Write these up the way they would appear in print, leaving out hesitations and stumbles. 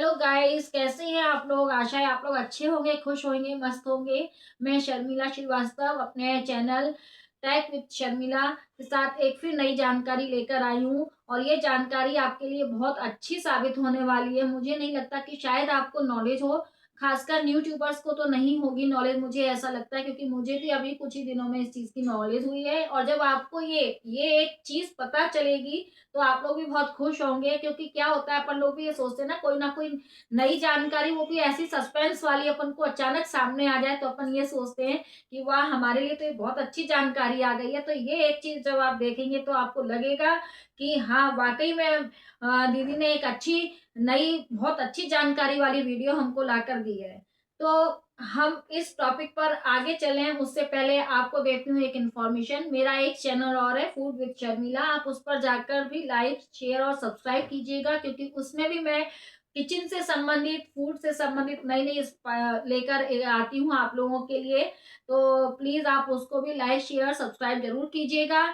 Hello guys, कैसे हैं आप लोग। आशा है आप लोग अच्छे होंगे, खुश होंगे, मस्त होंगे। मैं शर्मिला श्रीवास्तव अपने चैनल टैग विद शर्मिला के साथ एक फिर नई जानकारी लेकर आई हूँ और ये जानकारी आपके लिए बहुत अच्छी साबित होने वाली है। मुझे नहीं लगता कि शायद आपको नॉलेज हो, खासकर यूट्यूबर्स को तो नहीं होगी नॉलेज, मुझे ऐसा लगता है, क्योंकि मुझे भी अभी कुछ ही दिनों में इस चीज की नॉलेज हुई है। और जब आपको ये एक चीज पता चलेगी तो आप लोग भी बहुत खुश होंगे, क्योंकि क्या होता है, अपन लोग भी ये सोचते हैं ना कोई नई जानकारी, वो भी ऐसी सस्पेंस वाली अपन को अचानक सामने आ जाए तो अपन ये सोचते हैं कि वाह, हमारे लिए तो ये बहुत अच्छी जानकारी आ गई है। तो ये एक चीज जब आप देखेंगे तो आपको लगेगा कि हाँ, वाकई में दीदी ने एक अच्छी नई बहुत अच्छी जानकारी वाली वीडियो हमको लाकर दी है। तो हम इस टॉपिक पर आगे चलें उससे पहले आपको देती हूँ एक इन्फॉर्मेशन। मेरा एक चैनल और है, फूड विद शर्मिला, आप उस पर जाकर भी लाइक शेयर और सब्सक्राइब कीजिएगा, क्योंकि उसमें भी मैं किचन से संबंधित, फूड से संबंधित नई नई लेकर आती हूँ आप लोगों के लिए। तो प्लीज आप उसको भी लाइक शेयर सब्सक्राइब जरूर कीजिएगा।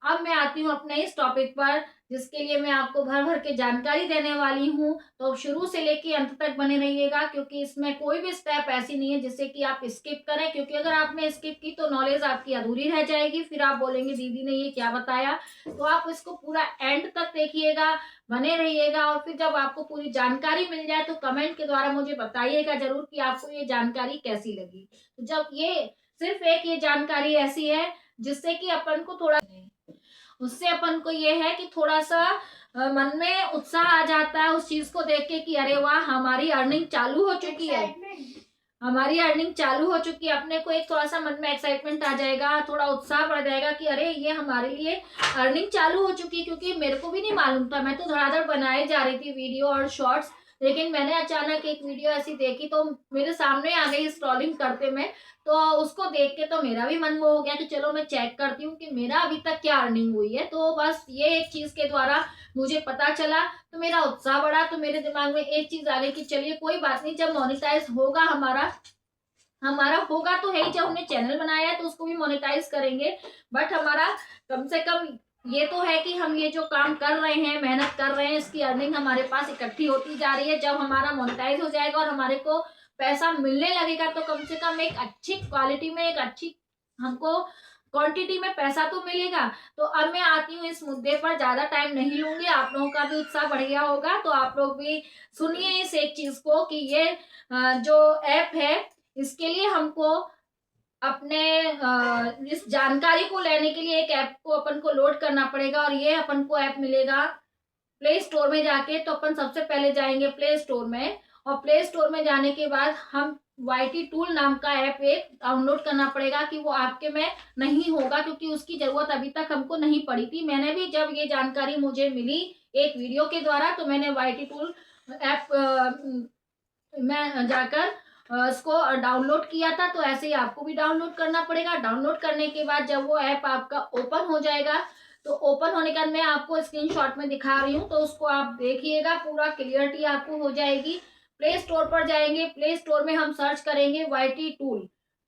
अब मैं आती हूँ अपने इस टॉपिक पर, जिसके लिए मैं आपको भर भर के जानकारी देने वाली हूँ। तो शुरू से लेके अंत तक बने रहिएगा, क्योंकि इसमें कोई भी स्टेप ऐसी नहीं है जिससे कि आप स्किप करें, क्योंकि अगर आपने स्किप की तो नॉलेज आपकी अधूरी रह जाएगी, फिर आप बोलेंगे दीदी ने ये क्या बताया। तो आप इसको पूरा एंड तक देखिएगा, बने रहिएगा, और फिर जब आपको पूरी जानकारी मिल जाए तो कमेंट के द्वारा मुझे बताइएगा जरूर कि आपको ये जानकारी कैसी लगी। तो जब ये सिर्फ एक ये जानकारी ऐसी है जिससे कि अपन को थोड़ा, उससे अपन को ये है कि थोड़ा सा मन में उत्साह आ जाता है उस चीज को देख के कि अरे वाह, हमारी अर्निंग चालू हो चुकी है, हमारी अर्निंग चालू हो चुकी है। अपने को एक थोड़ा सा मन में एक्साइटमेंट आ जाएगा, थोड़ा उत्साह बढ़ जाएगा कि अरे ये हमारे लिए अर्निंग चालू हो चुकी है। क्योंकि मेरे को भी नहीं मालूम था, मैं तो धड़ाधड़ बनाए जा रही थी वीडियो और शॉर्ट्स, लेकिन मैंने अचानक एक वीडियो ऐसी देखी तो मेरे सामने आ गई स्क्रॉलिंग करते में। तो उसको देख के तो मेरा भी मन वो हो गया कि चलो मैं चेक करती हूँ कि मेरा अभी तक क्या अर्निंग हुई है। तो बस ये एक चीज के द्वारा मुझे पता चला तो मेरा उत्साह बढ़ा, तो मेरे दिमाग में एक चीज आ गई कि चलिए कोई बात नहीं, जब मोनेटाइज होगा हमारा हमारा होगा तो है ही, जब हमने चैनल बनाया है तो उसको भी मोनेटाइज करेंगे। बट हमारा कम से कम ये तो है कि हम ये जो काम कर रहे हैं, मेहनत कर रहे हैं, इसकी अर्निंग हमारे पास इकट्ठी होती जा रही है। जब हमारा मोनेटाइज हो जाएगा और हमारे को पैसा मिलने लगेगा तो कम से कम एक अच्छी क्वालिटी में, एक अच्छी हमको क्वांटिटी में पैसा तो मिलेगा। तो अब मैं आती हूँ इस मुद्दे पर, ज्यादा टाइम नहीं लूंगी, आप लोगों का भी उत्साह बढ़ गया होगा तो आप लोग भी सुनिए इस एक चीज को कि ये जो ऐप है, इसके लिए हमको अपने इस जानकारी को लेने के लिए एक ऐप को अपन को लोड करना पड़ेगा। और ये अपन को ऐप मिलेगा प्ले स्टोर में जाके। तो अपन सबसे पहले जाएंगे प्ले स्टोर में, और प्ले स्टोर में जाने के बाद हम वाईटी टूल नाम का ऐप एक डाउनलोड करना पड़ेगा, कि वो आपके में नहीं होगा, क्योंकि उसकी जरूरत अभी तक हमको नहीं पड़ी थी। मैंने भी जब ये जानकारी मुझे मिली एक वीडियो के द्वारा तो मैंने वाईटी टूल ऐप मैं जाकर इसको डाउनलोड किया था। तो ऐसे ही आपको भी डाउनलोड करना पड़ेगा। डाउनलोड करने के बाद जब वो ऐप आपका ओपन हो जाएगा तो ओपन होने के बाद मैं आपको स्क्रीनशॉट में दिखा रही हूँ, तो उसको आप देखिएगा, पूरा क्लियरिटी आपको हो जाएगी। प्ले स्टोर पर जाएंगे, प्ले स्टोर में हम सर्च करेंगे वाईटी टूल,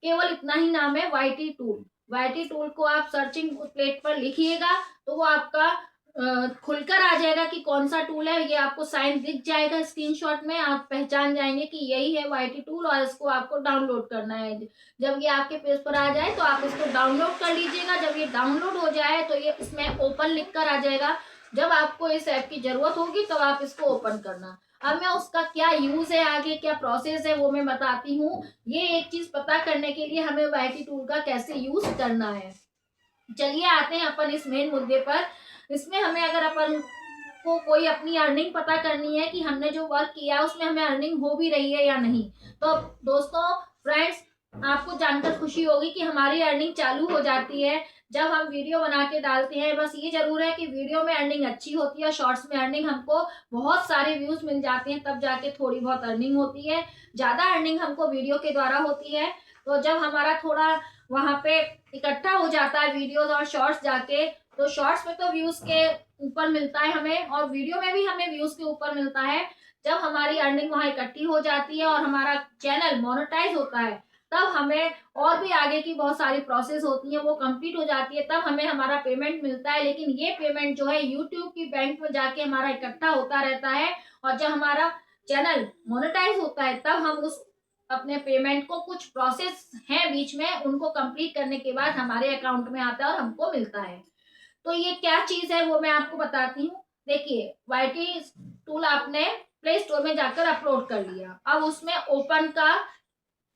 केवल इतना ही नाम है वाईटी टूल। वाईटी टूल को आप सर्चिंग प्लेट पर लिखिएगा तो वो आपका खुलकर आ जाएगा कि कौन सा टूल है। ये आपको साइन दिख जाएगा स्क्रीनशॉट में, आप पहचान जाएंगे कि यही है वाईटी टूल और इसको आपको डाउनलोड करना है। जब ये आपके पेज पर आ जाए तो आप इसको डाउनलोड कर लीजिएगा। जब ये डाउनलोड हो जाए तो ये इसमें ओपन लिख कर आ जाएगा। जब आपको इस ऐप की जरूरत होगी तब आप इसको ओपन करना। अब मैं उसका क्या यूज है, आगे क्या प्रोसेस है वो मैं बताती हूँ। ये एक चीज पता करने के लिए हमें वाईटी टूल का कैसे यूज करना है। चलिए आते हैं अपन इस मेन मुद्दे पर। इसमें हमें, अगर अपन को कोई अपनी अर्निंग पता करनी है कि हमने जो वर्क किया है उसमें हमें अर्निंग हो भी रही है या नहीं, तो दोस्तों, फ्रेंड्स, आपको जानकर खुशी होगी कि हमारी अर्निंग चालू हो जाती है जब हम वीडियो बना के डालते हैं। बस ये जरूर है कि वीडियो में अर्निंग अच्छी होती है, शॉर्ट्स में अर्निंग हमको बहुत सारे व्यूज मिल जाते हैं, तब जाके थोड़ी बहुत अर्निंग होती है। ज्यादा अर्निंग हमको वीडियो के द्वारा होती है। तो जब हमारा थोड़ा वहां पे इकट्ठा हो जाता है वीडियोस और शॉर्ट्स जाके, तो शॉर्ट्स में तो व्यूज के ऊपर मिलता है हमें, और वीडियो में भी हमें व्यूज के ऊपर मिलता है। जब हमारी अर्निंग वहां इकट्ठी हो जाती है और हमारा चैनल मोनेटाइज होता है, तब हमें और भी आगे की बहुत सारी प्रोसेस होती है, वो कंप्लीट हो जाती है, तब हमें हमारा पेमेंट मिलता है। लेकिन ये पेमेंट जो है यूट्यूब की बैंक में जाके हमारा इकट्ठा होता रहता है। और जब हमारा चैनल मोनेटाइज होता है तब हम उस अपने पेमेंट को, कुछ प्रोसेस हैं बीच में, उनको कंप्लीट करने के बाद हमारे अकाउंट में आता है और हमको मिलता है। तो ये क्या चीज है वो मैं आपको बताती हूँ। देखिए, वाईटी टूल आपने प्ले स्टोर में जाकर अपलोड कर लिया, अब उसमें ओपन का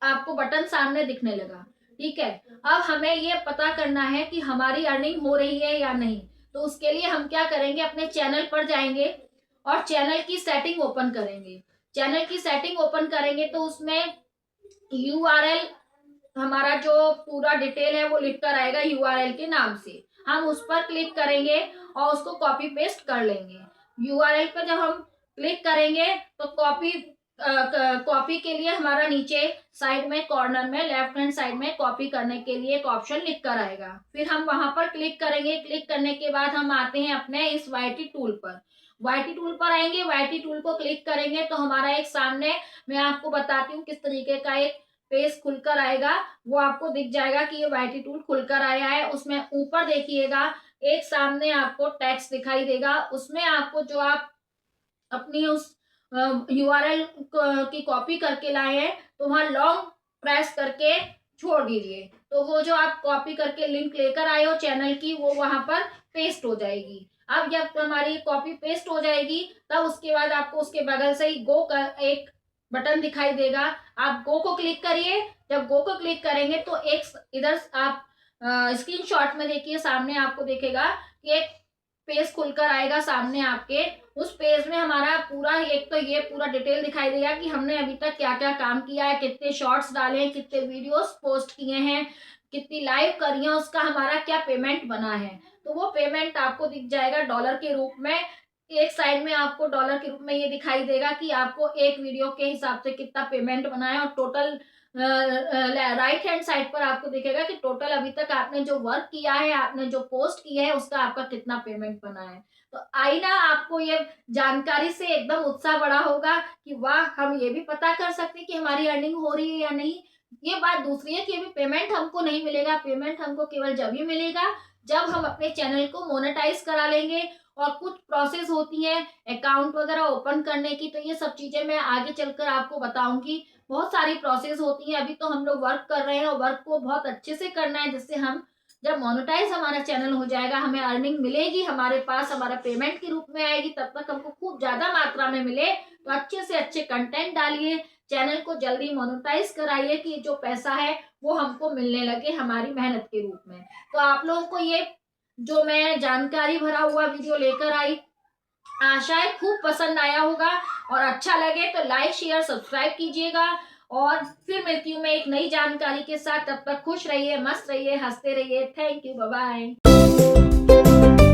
आपको बटन सामने दिखने लगा, ठीक है। अब हमें ये पता करना है कि हमारी अर्निंग हो रही है या नहीं। तो उसके लिए हम क्या करेंगे, अपने चैनल पर जाएंगे और चैनल की सेटिंग ओपन करेंगे। चैनल की सेटिंग ओपन करेंगे तो उसमें यूआरएल, हमारा जो पूरा डिटेल है वो लिख कर आएगा यूआरएल के नाम से। हम उस पर क्लिक करेंगे और उसको कॉपी पेस्ट कर लेंगे। यूआरएल पर जब हम क्लिक करेंगे तो कॉपी के लिए हमारा नीचे साइड में कॉर्नर में लेफ्ट हैंड साइड में कॉपी करने के लिए एक ऑप्शन लिख कर आएगा। फिर हम वहां पर क्लिक करेंगे। क्लिक करने के बाद हम आते हैं अपने इस वाईटी टूल पर। वाईटी टूल पर आएंगे, वाईटी टूल को क्लिक करेंगे तो हमारा एक सामने, मैं आपको बताती हूँ किस तरीके का एक पेज खुलकर आएगा। वो आपको दिख जाएगा कि ये वाईटी टूल खुलकर आया है। उसमें ऊपर देखिएगा एक सामने आपको टेक्स्ट दिखाई देगा, उसमें आपको जो आप अपनी उस यूआरएल की कॉपी करके लाए हैं तो वहां लॉन्ग प्रेस करके छोड़ दीजिए, तो वो जो आप कॉपी करके लिंक लेकर आए हो चैनल की, वो वहां पर पेस्ट हो जाएगी। अब जब हमारी कॉपी पेस्ट हो जाएगी तब उसके बाद आपको उसके बगल से ही गो का एक बटन दिखाई देगा, आप गो को क्लिक करिए। जब गो को क्लिक करेंगे तो एक इधर आप स्क्रीनशॉट में देखिए, सामने आपको देखेगा कि एक पेज खुलकर आएगा सामने आपके। उस पेज में हमारा पूरा, एक तो ये पूरा डिटेल दिखाई देगा कि हमने अभी तक क्या क्या काम किया है, कितने शॉर्ट्स डाले हैं, कितने वीडियोस पोस्ट किए हैं, कितनी लाइव करी है, उसका हमारा क्या पेमेंट बना है। तो वो पेमेंट आपको दिख जाएगा डॉलर के रूप में। एक साइड में आपको डॉलर के रूप में ये दिखाई देगा कि आपको एक वीडियो के हिसाब से कितना पेमेंट बना है, और टोटल राइट हैंड साइड पर आपको दिखेगा कि टोटल अभी तक आपने जो वर्क किया है, आपने जो पोस्ट किया है, उसका आपका कितना पेमेंट बना है। तो आई ना आपको ये जानकारी से एकदम उत्साह बढ़ा होगा कि वाह, हम ये भी पता कर सकते हैं कि हमारी अर्निंग हो रही है या नहीं। ये बात दूसरी है कि अभी पेमेंट हमको नहीं मिलेगा। पेमेंट हमको केवल जब ही मिलेगा जब हम अपने चैनल को मोनेटाइज करा लेंगे। और कुछ प्रोसेस होती है अकाउंट वगैरह ओपन करने की, तो ये सब चीजें मैं आगे चलकर आपको बताऊंगी। बहुत सारी प्रोसेस होती है। अभी तो हम लोग वर्क कर रहे हैं और वर्क को बहुत अच्छे से करना है, जिससे हम जब मोनेटाइज हमारा चैनल हो जाएगा, हमें अर्निंग मिलेगी, हमारे पास हमारा पेमेंट के रूप में आएगी, तब तक हमको खूब ज्यादा मात्रा में मिले। तो अच्छे से अच्छे कंटेंट डालिए, चैनल को जल्दी मोनेटाइज कराइए कि जो पैसा है वो हमको मिलने लगे हमारी मेहनत के रूप में। तो आप लोगों को ये जो मैं जानकारी भरा हुआ वीडियो लेकर आई, आशा है खूब पसंद आया होगा। और अच्छा लगे तो लाइक शेयर सब्सक्राइब कीजिएगा। और फिर मिलती हूँ मैं एक नई जानकारी के साथ। तब तक खुश रहिए, मस्त रहिए, हंसते रहिए। Thank you, bye bye.